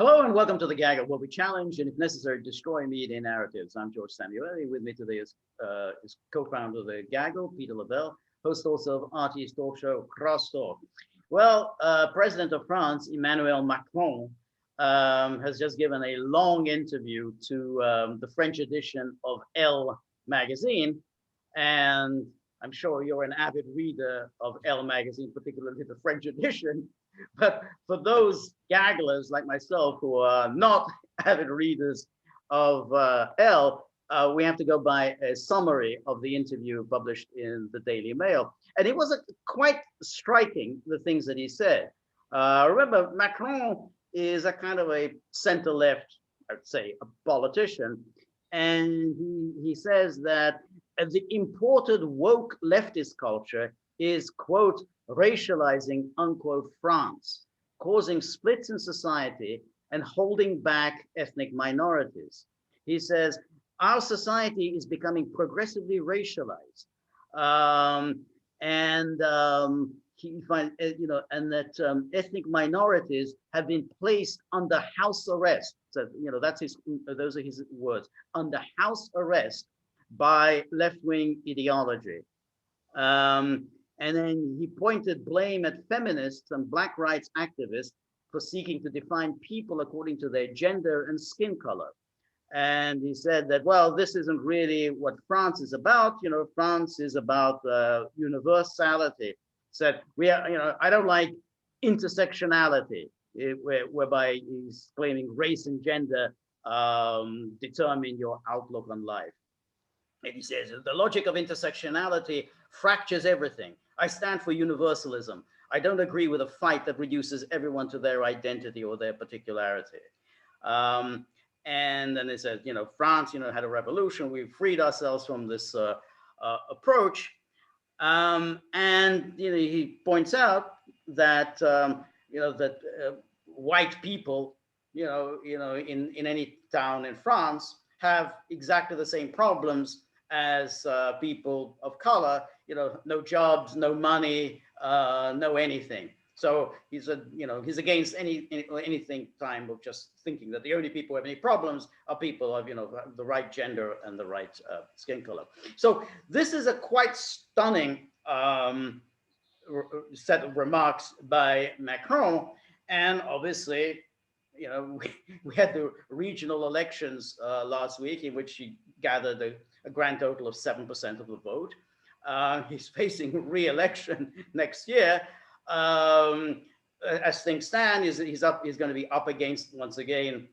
Hello and welcome to the Gaggle, where we challenge and, if necessary, destroy media narratives. I'm George Szamuely. With me today is co-founder of the Gaggle, Peter Lavelle, host also of RT's talk show Crosstalk. Well, President of France, Emmanuel Macron, has just given a long interview to the French edition of Elle magazine, and I'm sure you're an avid reader of Elle magazine, particularly the French edition. But for those gagglers like myself who are not avid readers of Elle, we have to go by a summary of the interview published in the Daily Mail. And it was quite striking, the things that he said. Remember, Macron is a kind of a center-left, I'd say, a politician. And he says that the imported woke leftist culture is, quote, racializing, unquote, France, causing splits in society and holding back ethnic minorities. He says, our society is becoming progressively racialized. He finds, and that ethnic minorities have been placed under house arrest. So, those are his words, under house arrest by left-wing ideology. And then he pointed blame at feminists and black rights activists for seeking to define people according to their gender and skin color. And he said that, well, this isn't really what France is about. France is about universality. Said, I don't like intersectionality, whereby he's claiming race and gender determine your outlook on life. And he says, the logic of intersectionality fractures everything. I stand for universalism. I don't agree with a fight that reduces everyone to their identity or their particularity. And then they said, France, had a revolution. We freed ourselves from this approach. He points out that, white people, in any town in France have exactly the same problems as people of color, no jobs, no money, no anything. So he's against anything time of just thinking that the only people who have any problems are people of the right gender and the right skin color. So this is a quite stunning set of remarks by Macron, and obviously, we had the regional elections last week in which he gathered a grand total of 7% of the vote. He's facing re-election next year. As things stand, he's going to be up against, once again,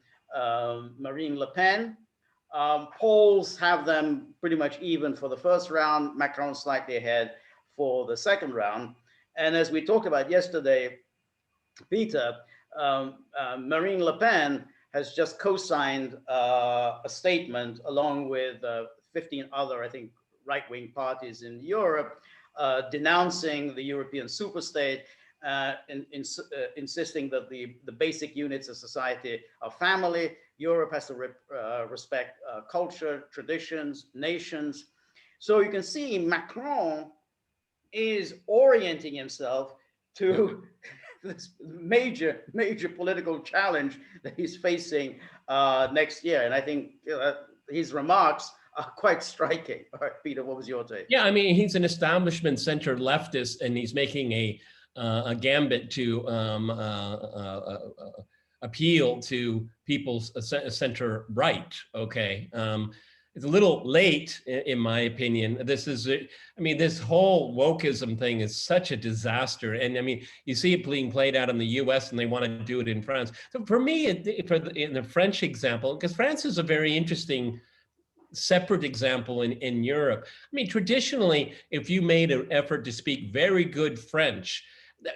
Marine Le Pen. Polls have them pretty much even for the first round, Macron slightly ahead for the second round. And as we talked about yesterday, Peter, Marine Le Pen has just co-signed a statement along with 15 other, I think, right-wing parties in Europe, denouncing the European superstate, insisting that the basic units of society are family. Europe has to respect culture, traditions, nations. So you can see Macron is orienting himself to this major political challenge that he's facing next year. And I think his remarks are quite striking. All right, Peter, what was your take? Yeah, I mean, he's an establishment center leftist, and he's making a gambit to appeal to people's center right. Okay. It's a little late, in my opinion. This whole wokeism thing is such a disaster. And I mean, you see it being played out in the US and they want to do it in France. So for me, in the French example, because France is a very interesting separate example in Europe. I mean, traditionally, if you made an effort to speak very good French,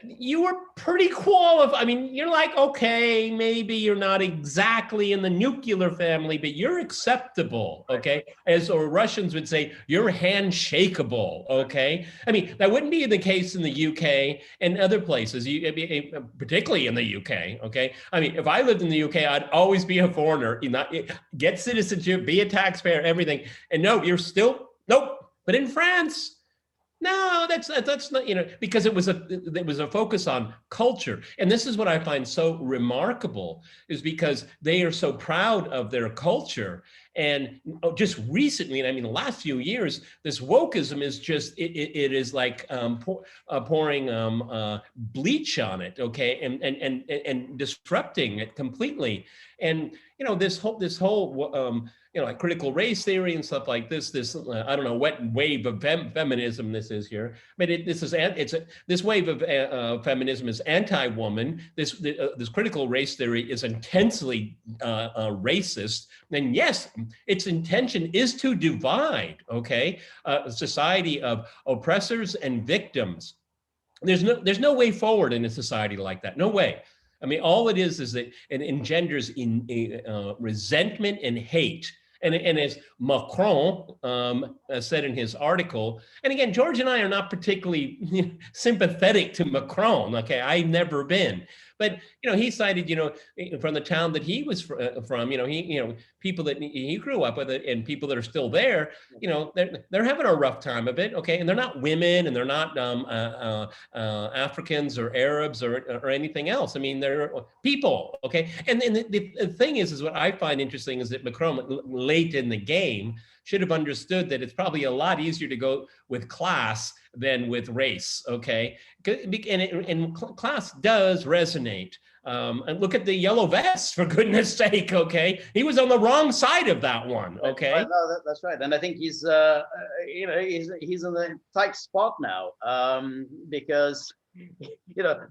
you were pretty qualified. I mean, you're like, okay, maybe you're not exactly in the nuclear family, but you're acceptable, okay? Or Russians would say, you're handshakeable, okay? I mean, that wouldn't be the case in the UK and other places, particularly in the UK, okay? I mean, if I lived in the UK, I'd always be a foreigner, get citizenship, be a taxpayer, everything. And no, you're still, nope. But in France, No, that's not, because it was a focus on culture. And this is what I find so remarkable, is because they are so proud of their culture. And just recently, and I mean the last few years, this wokeism is just it is like pouring bleach on it, okay, and disrupting it completely. And this whole like critical race theory and stuff like this, I don't know what wave of feminism this is here, but this wave of feminism is anti-woman. This critical race theory is intensely racist. And yes, its intention is to divide, okay, a society of oppressors and victims. There's no way forward in a society like that. No way. I mean, all it is that it engenders resentment and hate. And as Macron said in his article, and again, George and I are not particularly sympathetic to Macron. Okay, I've never been, but he cited, from the town that he was from, people that he grew up with, and people that are still there, they're having a rough time of it. Okay, and they're not women, and they're not Africans or Arabs or anything else. I mean, they're people. Okay, and the thing is what I find interesting is that Macron, late in the game, should have understood that it's probably a lot easier to go with class than with race, okay? And class does resonate. And look at the yellow vest, for goodness sake, okay? He was on the wrong side of that one, okay? No, that's right. And I think he's, he's in the tight spot now, because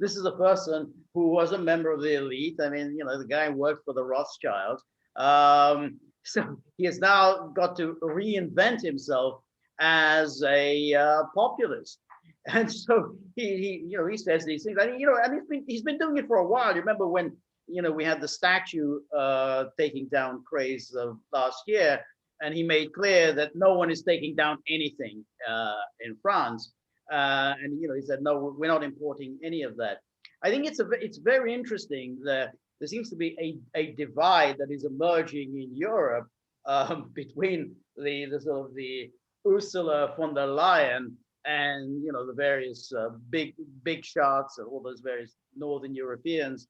this is a person who was a member of the elite. I mean, the guy worked for the Rothschilds. So he has now got to reinvent himself as a populist, and so he says these things. And he's been doing it for a while. You remember when we had the statue taking down craze of last year, and he made clear that no one is taking down anything in France, and he said no, we're not importing any of that. I think it's very interesting that there seems to be a divide that is emerging in Europe between the sort of the Ursula von der Leyen and the various big shots and all those various Northern Europeans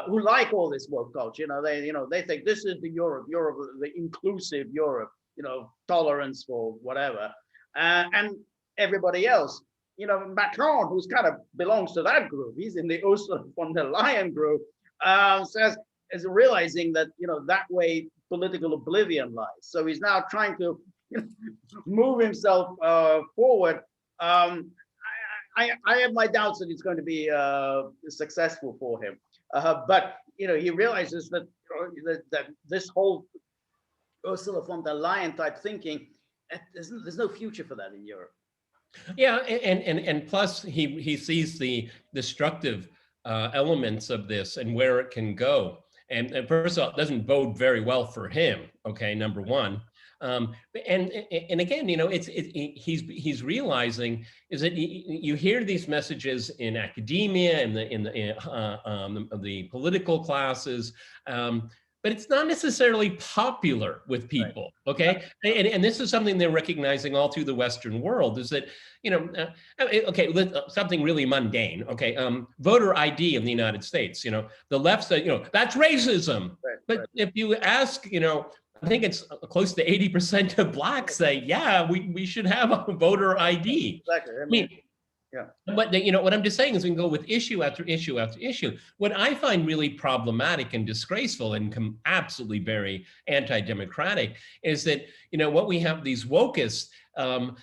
who like all this woke culture. They think this is the Europe, the inclusive Europe, tolerance for whatever, and everybody else. Macron, who's kind of belongs to that group, he's in the Ursula von der Leyen group. Is realizing that that way political oblivion lies. So he's now trying to move himself forward. I have my doubts that it's going to be successful for him. But he realizes that that this whole Ursula von der Leyen type thinking, there's no future for that in Europe. Yeah, and plus he sees the destructive elements of this and where it can go. And first of all, it doesn't bode very well for him. Okay, number one. And again, he's realizing is that you hear these messages in academia and the political classes. But it's not necessarily popular with people, okay? And this is something they're recognizing all through the Western world, is that, something really mundane, okay? Voter ID in the United States, the left said, that's racism. But if you ask, I think it's close to 80% of Blacks say, yeah, we should have a voter ID. Exactly. I mean, yeah. But what I'm just saying is we can go with issue after issue after issue. What I find really problematic and disgraceful and absolutely very anti-democratic is that, what we have, these wokeists,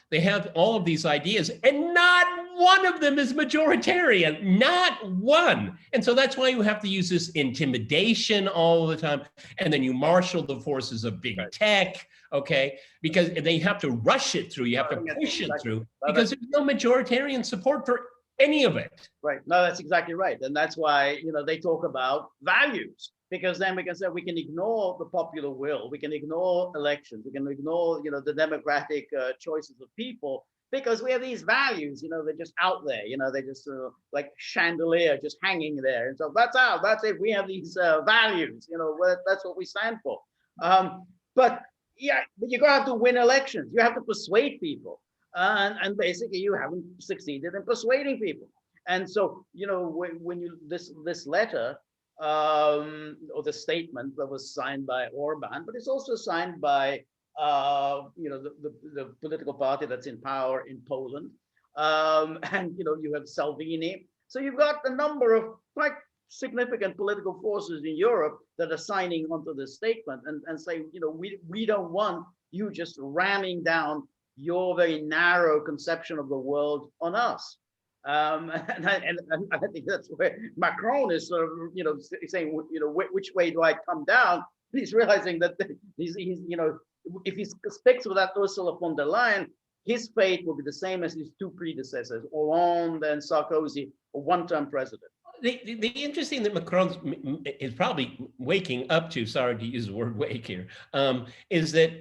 they have all of these ideas and not one of them is majoritarian, not one. And so that's why you have to use this intimidation all the time. And then you marshal the forces of big tech, okay? Because they have to rush it through, you have to push it through, because there's no majoritarian support for any of it. Right, no, that's exactly right. And that's why, they talk about values, because then we can say we can ignore the popular will, we can ignore elections, we can ignore, the democratic choices of people, because we have these values, they're just out there, they're just like chandelier just hanging there. And so that's it. We have these values, that's what we stand for. But you're going to have to win elections. You have to persuade people. and basically you haven't succeeded in persuading people. And so, when you this letter, or the statement that was signed by Orban, but it's also signed by the political party that's in power in Poland, and you have Salvini. So you've got a number of quite significant political forces in Europe that are signing onto this statement and saying, we don't want you just ramming down your very narrow conception of the world on us. And I think that's where Macron is sort of, saying, which way do I come down? He's realizing that he's if he sticks with that Ursula von der Leyen, his fate will be the same as his two predecessors, Hollande and Sarkozy, a one-term president. The interesting that Macron is probably waking up to, sorry to use the word wake here, is that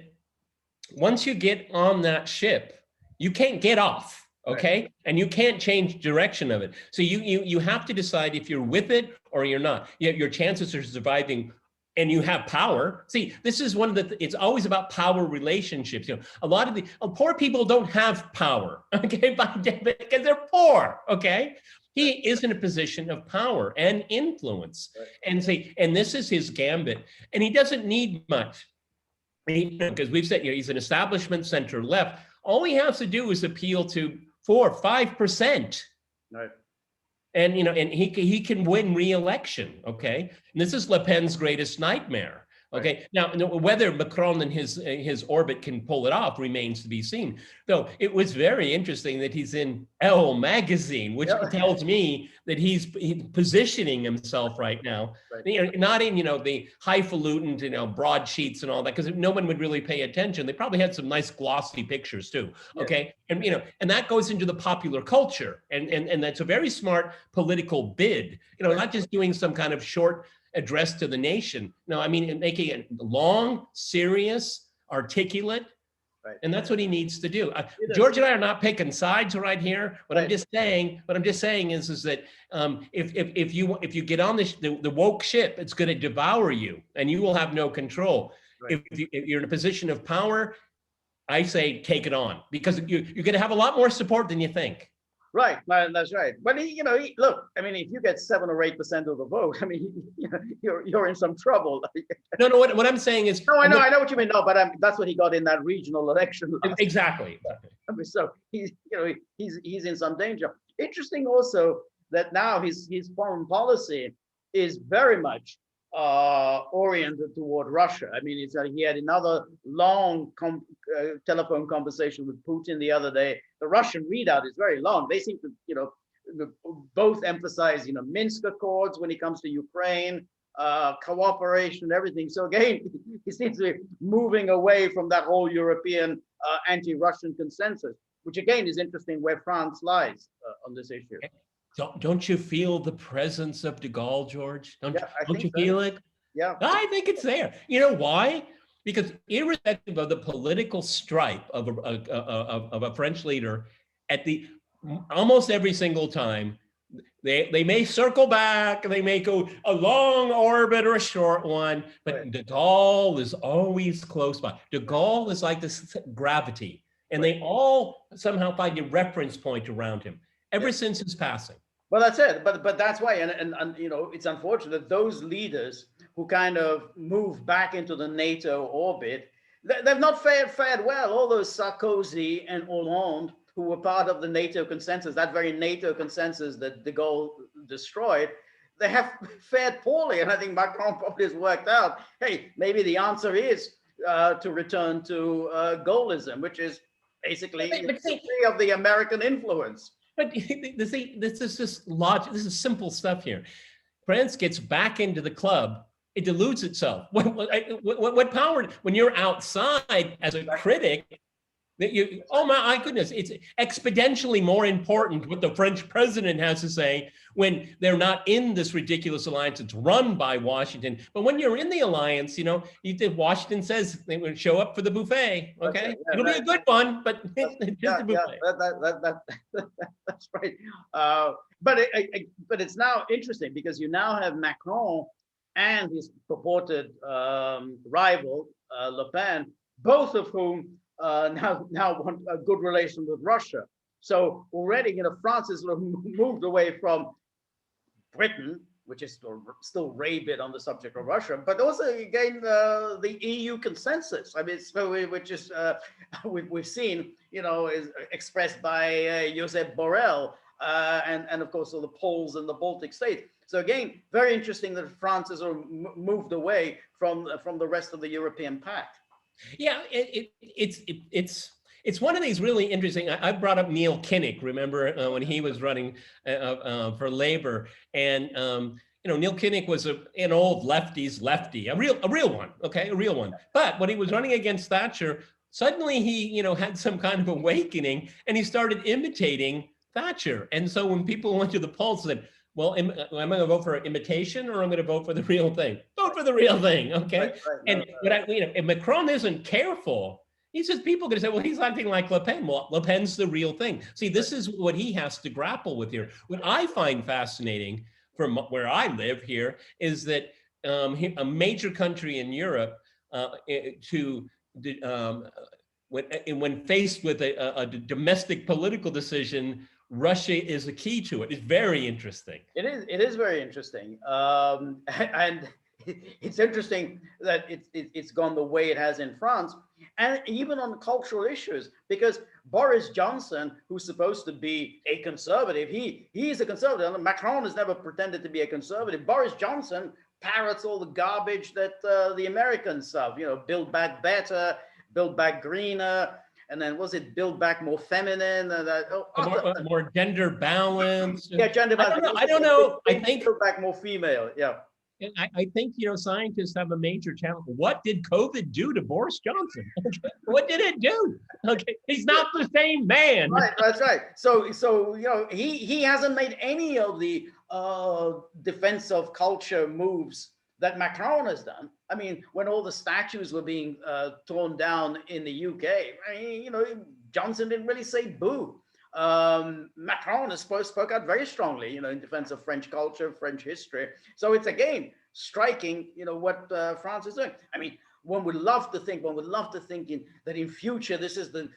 once you get on that ship, you can't get off, okay? Right. And you can't change direction of it. So you have to decide if you're with it or you're not. Your chances of surviving, and you have power. See, this is one of it's always about power relationships. A lot of the poor people don't have power, okay, because they're poor, okay? He is in a position of power and influence, and this is his gambit, and he doesn't need much, because we've said he's an establishment center left. All he has to do is appeal to 4 or 5%, right? And and he can win re-election, okay? And this is Le Pen's greatest nightmare. Okay, right. Now whether Macron and his orbit can pull it off remains to be seen. Though it was very interesting that he's in Elle magazine, which tells me that he's positioning himself right now, right. Not in the highfalutin broadsheets and all that, because no one would really pay attention. They probably had some nice glossy pictures too. Okay, and and that goes into the popular culture, and that's a very smart political bid. Not just doing some kind of short address to the nation. No, I mean, making it long, serious, articulate, right. And that's what he needs to do. George and I are not picking sides right here. What I'm just saying is that if you get on the woke ship, it's going to devour you, and you will have no control. Right. If you're in a position of power, I say take it on, because you're going to have a lot more support than you think. Right, that's right. But look, I mean, if you get 7 or 8% of the vote, I mean, you're in some trouble. No. What I'm saying is, no, I know what you mean. No, but that's what he got in that regional election. Exactly. I mean, so he's in some danger. Interesting also that now his foreign policy is very much oriented toward Russia. I mean, he had another long telephone conversation with Putin the other day. The Russian readout is very long. They seem to, both emphasize, Minsk Accords when it comes to Ukraine, cooperation, everything. So again, he seems to be moving away from that whole European anti-Russian consensus, which again is interesting where France lies on this issue. Don't you feel the presence of de Gaulle, George? Don't you feel it? Yeah. I think it's there. You know why? Because irrespective of the political stripe of a French leader, almost every single time, they may circle back, they may go a long orbit or a short one, but right. De Gaulle is always close by. De Gaulle is like this gravity, and they all somehow find a reference point around him ever since his passing. Well, that's it. But that's why, and it's unfortunate that those leaders who kind of move back into the NATO orbit, they've not fared well. All those Sarkozy and Hollande, who were part of the NATO consensus, that very NATO consensus that de Gaulle destroyed, they have fared poorly. And I think Macron probably has worked out, hey, maybe the answer is to return to Gaullism, which is basically free of the American influence. But this is just logic. This is simple stuff here. France gets back into the club. It dilutes itself. What power? When you're outside as a critic, that oh my goodness, it's exponentially more important what the French president has to say when they're not in this ridiculous alliance. It's run by Washington. But when you're in the alliance, Washington says they will show up for the buffet. Okay, it'll be a good one, but it's just a buffet. That's right. But it's now interesting because you now have Macron and his purported rival Le Pen, both of whom now want a good relation with Russia. So already, France has moved away from Britain, which is still rabid on the subject of Russia, but also again the EU consensus. I mean, which is we've seen, is expressed by Josep Borrell and of course all the Poles and the Baltic states. So again, very interesting that France has moved away from the rest of the European pact. Yeah, it's one of these really interesting. I brought up Neil Kinnock, remember when he was running for Labor, and Neil Kinnock was an old lefty's lefty, a real one, okay, a real one. But when he was running against Thatcher, suddenly he had some kind of awakening, and he started imitating Thatcher. And so when people went to the polls, said, well, am I going to vote for imitation, or I'm going to vote for the real thing? Vote for the real thing, okay? And if Macron isn't careful, he says people are going to say, well, he's acting like Le Pen. Well, Le Pen's the real thing. See, this is what he has to grapple with here. What I find fascinating from where I live here is that a major country in Europe when faced with a domestic political decision, Russia is a key to it. It's very interesting. It is very interesting, and it's interesting that it's gone the way it has in France, and even on cultural issues, because Boris Johnson, who's supposed to be a conservative, he's a conservative. And Macron has never pretended to be a conservative. Boris Johnson parrots all the garbage that the Americans have. Build back better, build back greener. And then was it build back more feminine? More gender balance. Yeah, gender balance. I don't know. I think build back more female. Yeah. I think scientists have a major challenge. What did COVID do to Boris Johnson? What did it do? Okay, he's not the same man. Right, that's right. So he hasn't made any of the defense of culture moves that Macron has done. I mean, when all the statues were being torn down in the UK, Johnson didn't really say boo. Macron has spoke out very strongly, in defense of French culture, French history. So it's again striking, what France is doing. I mean, one would love to think that in future this is the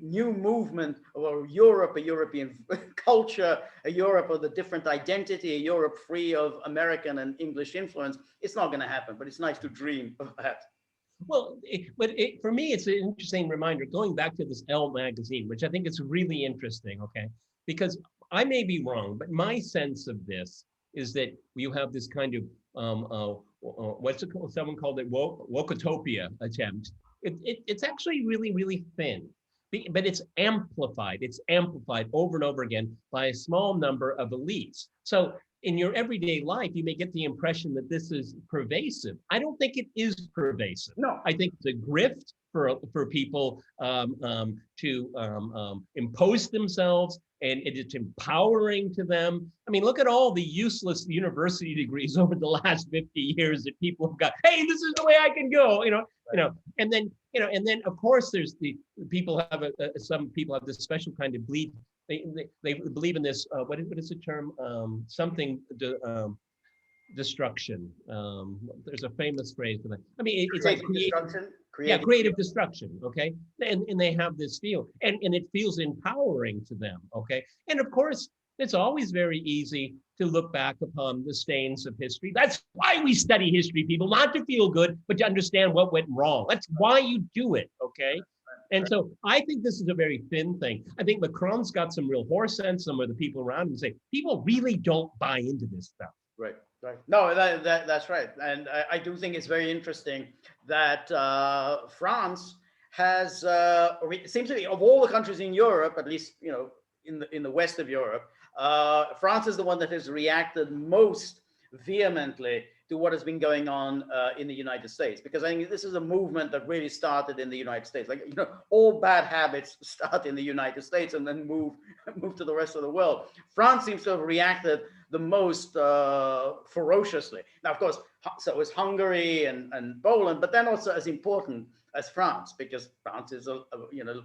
new movement of Europe, a European culture, a Europe of the different identity, a Europe free of American and English influence. It's not going to happen, but it's nice to dream of that. Well, for me, it's an interesting reminder, going back to this Elle magazine, which I think is really interesting, okay? Because I may be wrong, but my sense of this is that you have this kind of, what's it called? Someone called it wokotopia attempt. It's actually really, really thin, but it's amplified. It's amplified over and over again by a small number of elites. So in your everyday life, you may get the impression that this is pervasive. I don't think it is pervasive. No. I think it's a grift for people to impose themselves, and it is empowering to them. I mean, look at all the useless university degrees over the last 50 years that people have got. Hey, this is the way I can go, and then of course there's the people have some people have this special kind of belief. They believe in this, what is the term? Destruction. There's a famous phrase for that. I mean, it's like destruction. Creative destruction. Okay, and they have this feel, and it feels empowering to them. Okay, and of course, it's always very easy to look back upon the stains of history. That's why we study history, people, not to feel good, but to understand what went wrong. That's why you do it. Okay. And so I think this is a very thin thing. I think Macron's got some real horse sense. Some of the people around him say, people really don't buy into this stuff. Right. No, that's right. And I do think it's very interesting that France has, it seems to be, of all the countries in Europe, at least, in the west of Europe, France is the one that has reacted most vehemently to what has been going on in the United States, because I think this is a movement that really started in the United States. Like, all bad habits start in the United States and then move to the rest of the world. France seems to have reacted the most ferociously. Now, of course, so is Hungary and Poland, but then also as important as France, because France is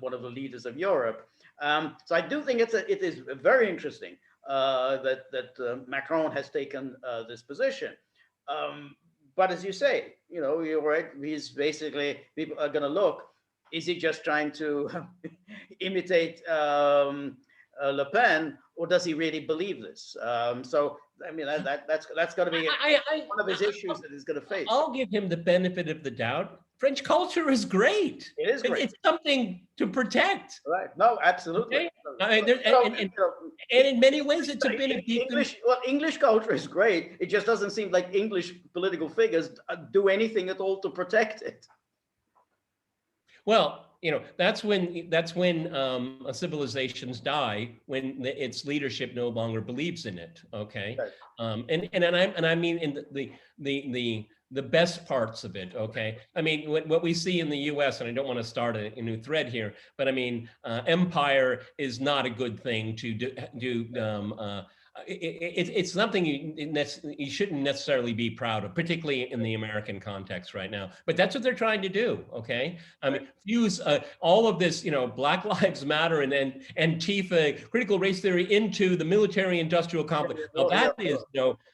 one of the leaders of Europe. So I do think it is very interesting that Macron has taken this position. But as you say, you're right. He's basically, people are going to look. is he just trying to imitate Le Pen, or does he really believe this? So I mean, that's got to be one of his issues that he's going to face. I'll give him the benefit of the doubt. French culture is great. It is great. It's something to protect. Right. No, absolutely. Okay? And in many ways, it's been a deep English culture is great. It just doesn't seem like English political figures do anything at all to protect it. Well, that's when civilizations die, when its leadership no longer believes in it. Okay, right. And I mean in the best parts of it. Okay, I mean what we see in the U.S. and I don't want to start a new thread here, but I mean empire is not a good thing to do. It's something you shouldn't necessarily be proud of, particularly in the American context right now. But that's what they're trying to do. Okay, I mean, fuse all of this, Black Lives Matter and Antifa, critical race theory into the military-industrial complex. Well, that is,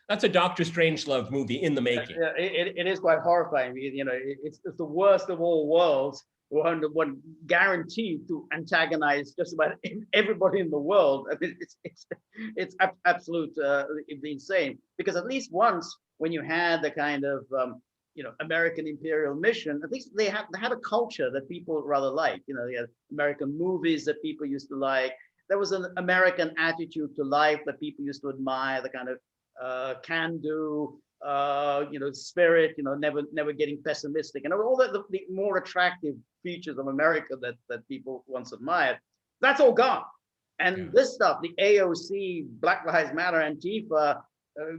that's a Dr. Strangelove movie in the making. Yeah, it is quite horrifying. It's the worst of all worlds. One guaranteed to antagonize just about everybody in the world. I mean, it's absolute insane. Because at least once, when you had the kind of American imperial mission, at least they had a culture that people rather like. They had American movies that people used to like. There was an American attitude to life that people used to admire. The kind of can-do. Spirit, never getting pessimistic, and all the more attractive features of America that people once admired. That's all gone. And this stuff, the AOC, Black Lives Matter, Antifa,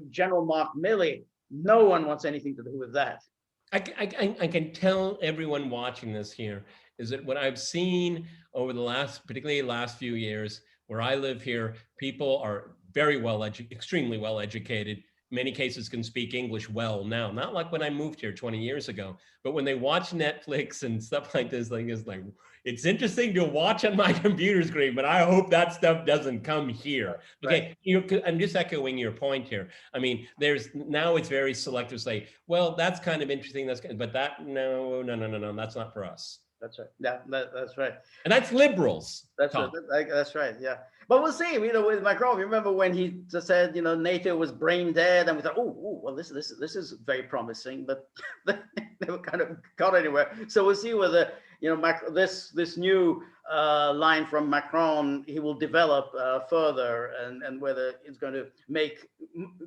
General Mark Milley, no one wants anything to do with that. I can tell everyone watching this here is that what I've seen over particularly the last few years, where I live here, people are very extremely well educated. Many cases can speak English well now, not like when I moved here 20 years ago, but when they watch Netflix and stuff like this, it's interesting to watch on my computer screen, but I hope that stuff doesn't come here. Okay, right. I'm just echoing your point here. I mean, now it's very selective, say, well, that's kind of interesting, but no, that's not for us. That's right. Yeah, that's right. And that's liberals. That's right. Yeah. But we'll see. With Macron, remember when he just said, NATO was brain dead, and we thought, well, this is very promising, but they never kind of got anywhere. So we'll see whether this new line from Macron he will develop further, and whether it's going to make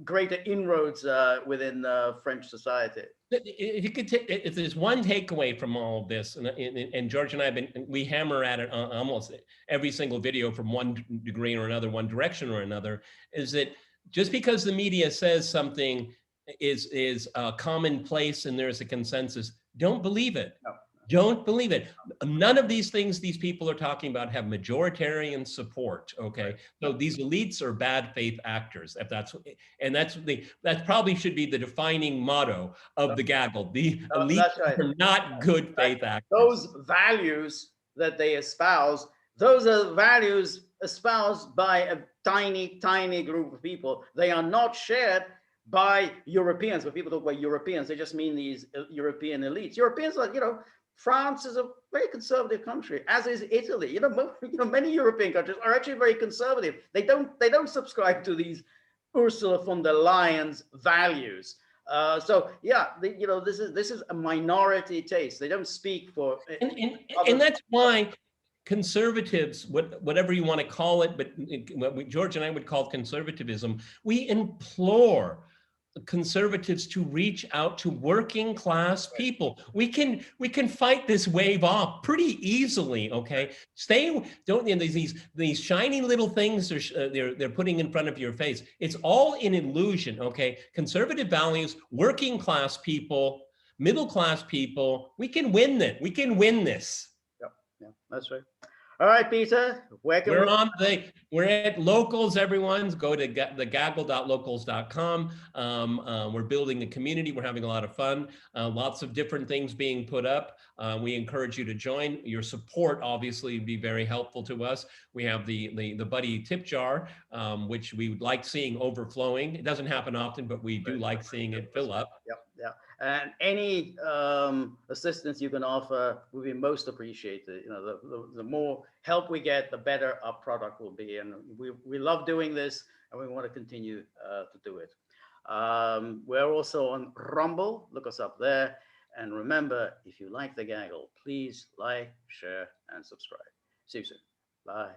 greater inroads within French society. If there's one takeaway from all of this, and George and I we hammer at it almost every single video from one degree or another, one direction or another, is that just because the media says something is commonplace and there's a consensus, don't believe it. No. Don't believe it. None of these things these people are talking about have majoritarian support. Okay, so these elites are bad faith actors. That probably should be the defining motto of the gaggle. The elites are not good faith actors. Those values that they espouse, those are values espoused by a tiny group of people. They are not shared by Europeans. When people talk about Europeans, they just mean these European elites. Europeans are, France is a very conservative country, as is Italy. Many European countries are actually very conservative. They don't subscribe to these Ursula von der Leyen's values. This is a minority taste. They don't speak for. And that's why conservatives, whatever you want to call it, but what George and I would call conservatism, we implore conservatives to reach out to working class people. We can fight this wave off pretty easily. Okay, these shiny little things they're putting in front of your face. It's all an illusion. Okay, conservative values, working class people, middle class people. We can win it. We can win this. Yeah, that's right. All right, Peter. We're at Locals, everyone. Go to thegaggle.locals.com. We're building a community. We're having a lot of fun. Lots of different things being put up. We encourage you to join. Your support obviously would be very helpful to us. We have the Buddy tip jar, which we would like seeing overflowing. It doesn't happen often, but we do like seeing it fill up. Yeah. And any assistance you can offer will be most appreciated. You know, the more help we get, the better our product will be. And we love doing this, and we want to continue to do it. We're also on Rumble. Look us up there. And remember, if you like the gaggle, please like, share, and subscribe. See you soon. Bye.